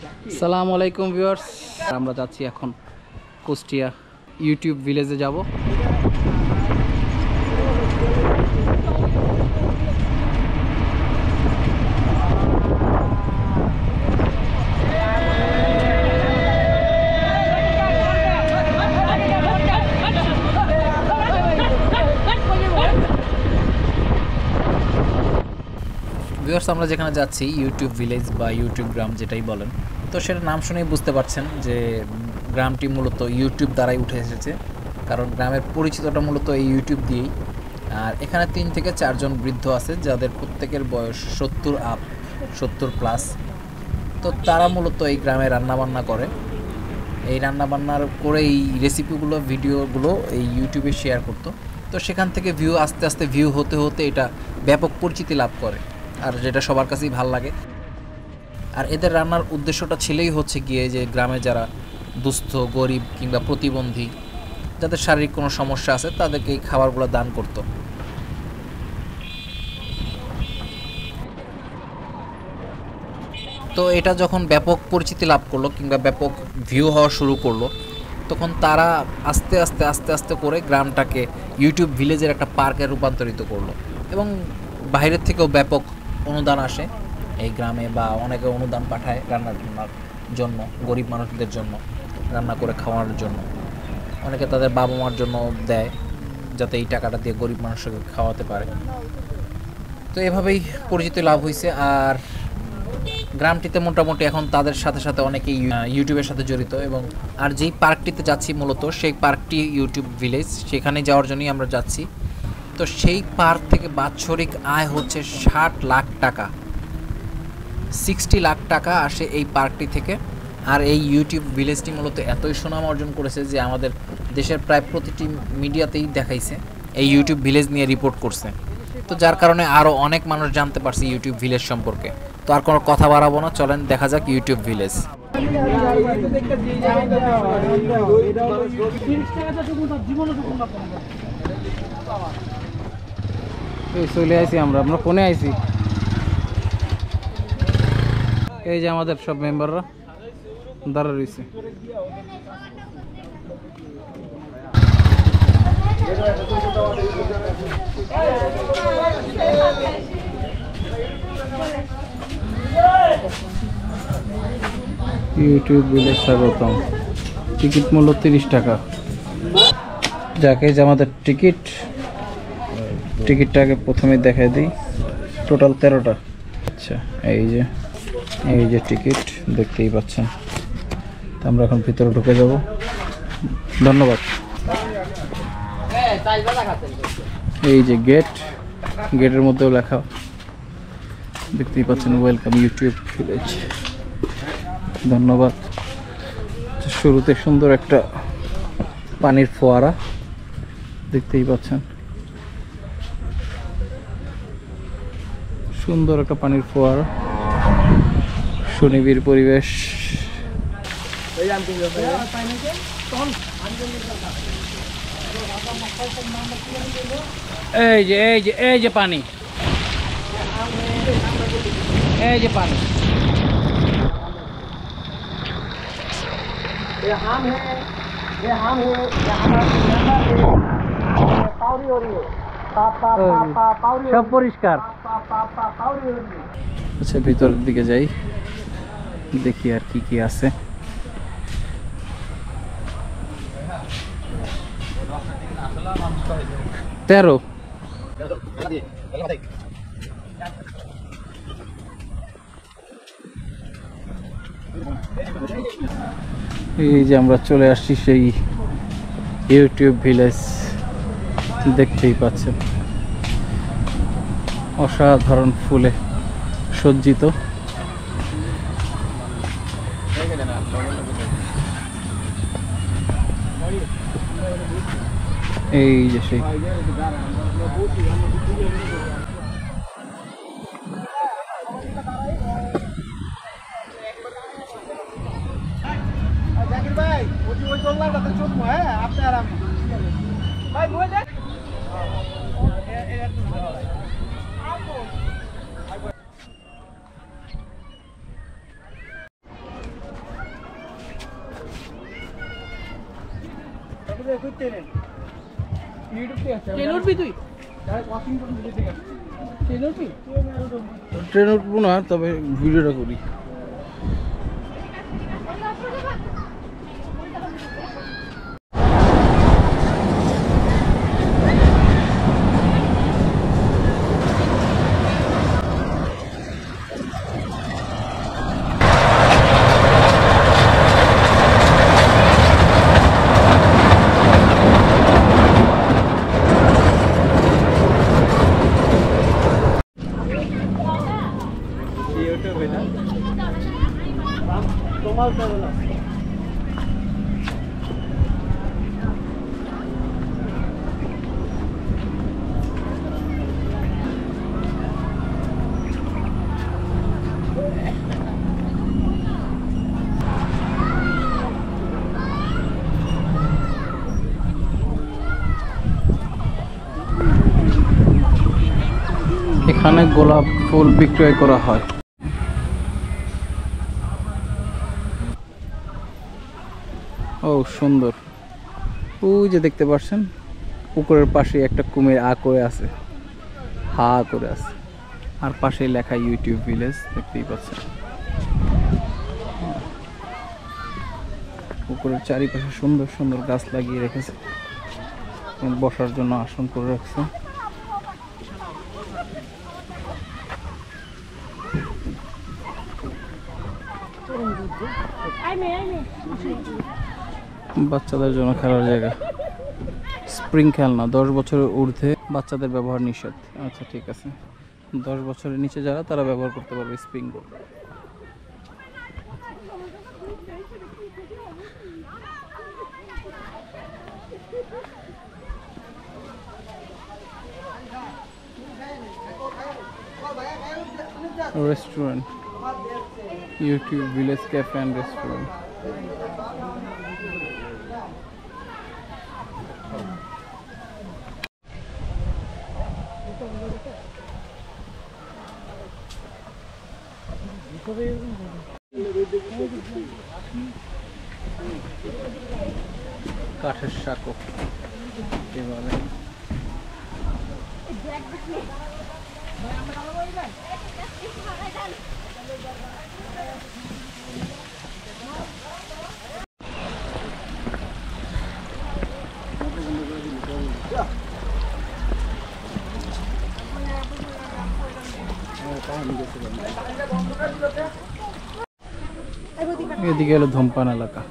আসসালামু আলাইকুম ভিউয়ার্স, আমরা যাচ্ছি এখন কুষ্টিয়া ইউটিউব ভিলেজে যাব। ভিউয়ার্স, আমরা যেখানে যাচ্ছি ইউটিউব ভিলেজ বা ইউটিউব গ্রাম যেটাই বলেন, তো সেটা নাম শুনেই বুঝতে পারছেন যে গ্রামটি মূলত ইউটিউব দ্বারাই উঠে এসেছে, কারণ গ্রামের পরিচিতটা মূলত এই ইউটিউব দিয়েই। আর এখানে 3 থেকে 4 জন বৃদ্ধ আছে যাদের প্রত্যেকের বয়স 70 প্লাস। তো তারা মূলত এই গ্রামে রান্নাবান্না করে, এই রান্নাবান্নার করে এই রেসিপিগুলো ভিডিওগুলো এই ইউটিউবে শেয়ার করতো। তো সেখান থেকে ভিউ আস্তে আস্তে ভিউ হতে হতে এটা ব্যাপক পরিচিতি লাভ করে, আর যেটা সবার কাছেই ভালো লাগে। আর এদের রান্নার উদ্দেশ্যটা ছিলেই হচ্ছে গিয়ে যে গ্রামে যারা দুস্থ, গরিব কিংবা প্রতিবন্ধী, যাদের শারীরিক কোনো সমস্যা আছে তাদেরকে এই খাবারগুলো দান করতো। তো এটা যখন ব্যাপক পরিচিতি লাভ করলো কিংবা ব্যাপক ভিউ হওয়া শুরু করলো, তখন তারা আস্তে আস্তে আস্তে আস্তে করে গ্রামটাকে ইউটিউব ভিলেজের একটা পার্কে রূপান্তরিত করলো। এবং বাইরের থেকেও ব্যাপক অনুদান আসে এই গ্রামে, বা অনেকে অনুদান পাঠায় রান্নার জন্য, গরিব মানুষদের জন্য রান্না করে খাওয়ানোর জন্য। অনেকে তাদের বাবা মার জন্য দেয় যাতে এই টাকাটা দিয়ে গরিব মানুষকে খাওয়াতে পারে। তো এভাবেই পরিচিতি লাভ হয়েছে। আর গ্রামটিতে মোটামুটি এখন তাদের সাথে সাথে অনেকেই ইউটিউবের সাথে জড়িত। এবং আর যেই পার্কটিতে যাচ্ছি মূলত সেই পার্কটি ইউটিউব ভিলেজ, সেখানে যাওয়ার জন্যই আমরা যাচ্ছি। তো সেই পার্ক থেকে বাৎসরিক আয় হচ্ছে 60 লাখ টাকা, 60 লাখ টাকা আসে এই পার্কটি থেকে। আর এই ইউটিউব ভিলেজটি মূলত এতই সুনাম অর্জন করেছে যে আমাদের দেশের প্রায় প্রতিটি মিডিয়াতেই দেখাইছে, এই ইউটিউব ভিলেজ নিয়ে রিপোর্ট করছে। তো যার কারণে আরও অনেক মানুষ জানতে পারছে ইউটিউব ভিলেজ সম্পর্কে। তো আর কোনো কথা বাড়াবো না, চলেন দেখা যাক ইউটিউব ভিলেজ। চলে আইছি আমরা ফোনে আইছি। এই যে আমাদের সব মেম্বাররা দাঁড়া রয়েছে। ইউটিউব ভিলেজ স্বাগতম। টিকিট মূল্য 30 টাকা। যাকে যে আমাদের টিকিটটাকে প্রথমে দেখাই দিই। টোটাল 13টা। আচ্ছা, এই যে টিকিট দেখতেই পাচ্ছেন। তো আমরা এখন ভিতরে ঢুকে যাব। ধন্যবাদ। এই যে গেটের মধ্যেও লেখা, দেখতেই পাচ্ছেন ওয়েলকাম ইউটিউব ভিলেজ। ধন্যবাদ। শুরুতে সুন্দর একটা পানির ফোয়ারা দেখতেই পাচ্ছেন, সুন্দর একটা পানির ফোয়ারা, সুনিবিড় পরিবেশ। এই যে পানি, এই যে পানি। সব পরিষ্কার। আচ্ছা, ভিতরের দিকে যাই, দেখি আর কি আছে। তেরো। এই যে আমরা চলে আসছি সেই ইউটিউব ভিলেজ, দেখতেই পাচ্ছেন অসাধারণ ফুলে সজ্জিত। এই যে সেই ট্রেন উঠবো না, তবে ভিডিওটা করি। এখানে গোলাপ ফুল বিক্রয় করা হয়। ও সুন্দর, ওই যে দেখতে পাচ্ছেন পুকুরের পাশে একটা কুমির করে আছে, হা করে আছে, আর পাশে লেখা ইউটিউব ভিলেজ দেখতেই পাচ্ছেন। পুকুরের চারিপাশে সুন্দর সুন্দর গাছ লাগিয়ে রেখেছে, বসার জন্য আসন করে রাখছে। বাচ্চাদের জন্য খেলার জায়গা, স্প্রিং খেলনা, 10 বছরের ঊর্ধ্বে বাচ্চাদের ব্যবহার নিষেধ। আচ্ছা ঠিক আছে, 10 বছরের নিচে যারা তারা ব্যবহার করতে পারবে spring board. Restaurant, YouTube village cafe and restaurant. কাঠের সাঁকো এভাবে। এদিকে হলো ধূমপান এলাকা।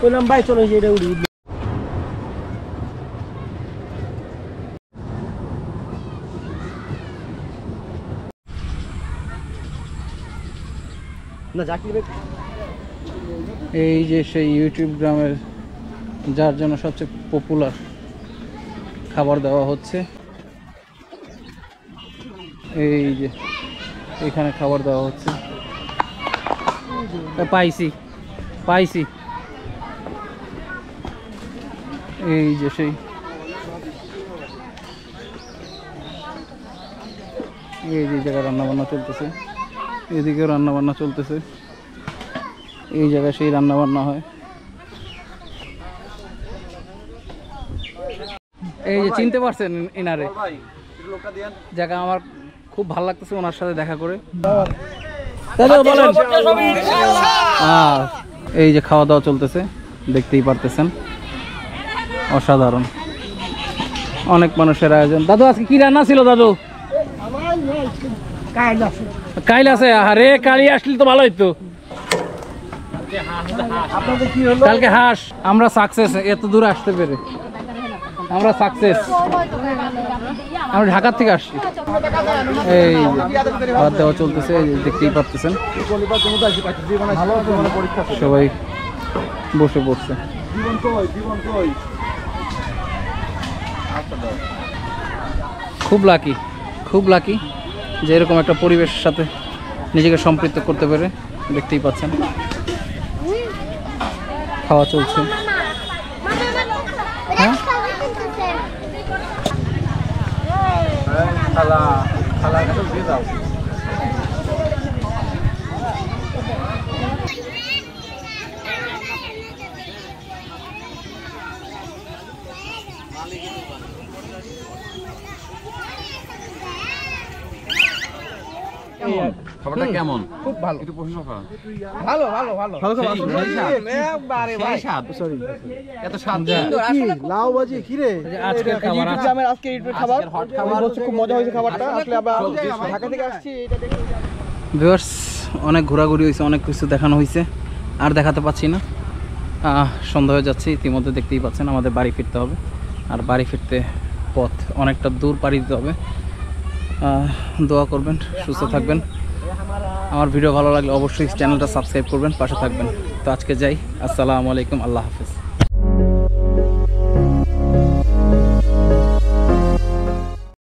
বললাম ভাই চলো এটা উড়ি। এই যে সেই ইউটিউব গ্রামের যার জন্য সবচেয়ে পপুলার খাবার দেওয়া হচ্ছে, এই যে এখানে খাবার দেওয়া হচ্ছে। পাইছি পাইছি, এই যে সেই এই যে জায়গায় রান্নাবান্না চলতেছে, এদিকে রান্নাবান্না চলতেছে। এই জায়গায় সেই রান্না বান্না হয়। এই যে চিনতে পারছেন ইনারে, জায়গা আমার খুব ভালো লাগতেছে ওনার সাথে দেখা করে। এই যে খাওয়া দাওয়া চলতেছে, দেখতেই পারতেছেন, অসাধারণ, অনেক মানুষের আয়োজন। দাদু আজকে কি রান্না ছিল দাদু? কাইল আছে। আরে কালি আসলে তো ভালো হইতো। কালকে হাঁস। আমরা সাকসেস, এত দূরে আসতে পেরে আমরা সাকসেস। আমরা ঢাকার থেকে আসছি। এই ভাত দেওয়া চলতেছে, দেখতেই পারতেছেন, সবাই বসে পড়ছে। খুব লাকি, খুব লাকি যে এরকম একটা পরিবেশের সাথে নিজেকে সম্পৃক্ত করতে পেরে। দেখতেই পাচ্ছেন খাওয়া চলছে। হ্যাঁ খাবারটা কেমন? খুব ভালো, একটু প্রশংসা করো। ভালো ভালো ভালো ভালো খাবার। একবারে ভাই সরি এত স্বাদ। লাউ ভাজি খিরে আজকের খাবার, আজকে ইউটিউবের খাবার বলছে খুব মজা হয়েছে খাবারটা। আসলে আমরা ঢাকা থেকে আসছি, এটা দেখে ভিউয়ার্স অনেক ঘোরাঘুরি হয়েছে, অনেক কিছু দেখানো হয়েছে, আর দেখাতে পাচ্ছি না। সন্ধ্যা হয়ে যাচ্ছে ইতিমধ্যে, দেখতেই পাচ্ছেন আমাদের বাড়ি ফিরতে হবে। আর বাড়ি ফিরতে পথ অনেকটা দূর পাড়ি দিতে হবে। দোয়া করবেন, সুস্থ থাকবেন। আমার ভিডিও ভালো লাগলে অবশ্যই চ্যানেলটা সাবস্ক্রাইব করবেন, পাশে থাকবেন। তো আজকে যাই, আসসালামু আলাইকুম, আল্লাহ হাফেজ।